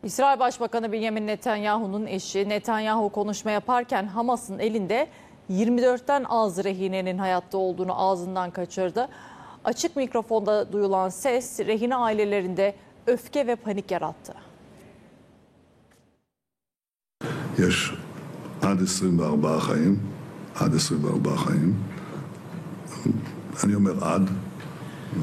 İsrail Başbakanı Benjamin Netanyahu'nun eşi Netanyahu konuşma yaparken Hamas'ın elinde 24'ten az rehinenin hayatta olduğunu ağzından kaçırdı. Açık mikrofonda duyulan ses rehine ailelerinde öfke ve panik yarattı. יש עד 24 חיים, עד 24 חיים. אני אומר עד,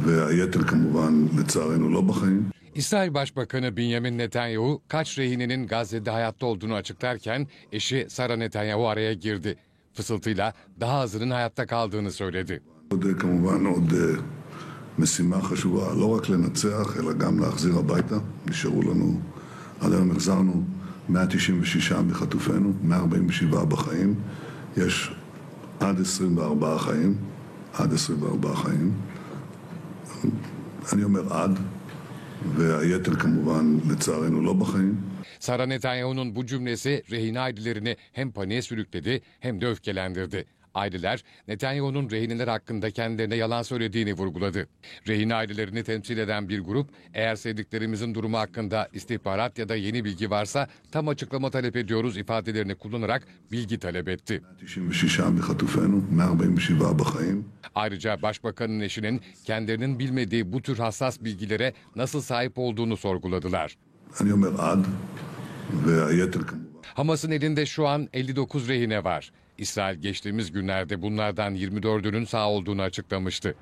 והיתר כמובן לצערנו לא בחיים. İsrail Başbakanı Benjamin Netanyahu kaç rehinenin Gazze'de hayatta olduğunu açıklarken eşi Sara Netanyahu araya girdi. Fısıltıyla daha azının hayatta kaldığını söyledi. כמובן עוד משימה חשובה, לא רק לנצח, אלא גם להחזיר הביתה. נשארו לנו, עד היום החזרנו 196 מחטופינו, 147 בחיים. יש עד 24 חיים, עד 24 חיים. אני אומר עד, והיתר כמובן לצערנו לא בחיים. Sara Netanyahu'nun bu cümlesi rehine ailelerini hem paniğe sürükledi hem de öfkelendirdi. Aileler Netanyahu'nun rehineler hakkında kendilerine yalan söylediğini vurguladı. Rehine ailelerini temsil eden bir grup, eğer sevdiklerimizin durumu hakkında istihbarat ya da yeni bilgi varsa tam açıklama talep ediyoruz ifadelerini kullanarak bilgi talep etti. Ayrıca Başbakanın eşinin kendilerinin bilmediği bu tür hassas bilgilere nasıl sahip olduğunu sorguladılar. Hamas'ın elinde şu an 59 rehine var. İsrail geçtiğimiz günlerde bunlardan 24'ünün sağ olduğunu açıklamıştı.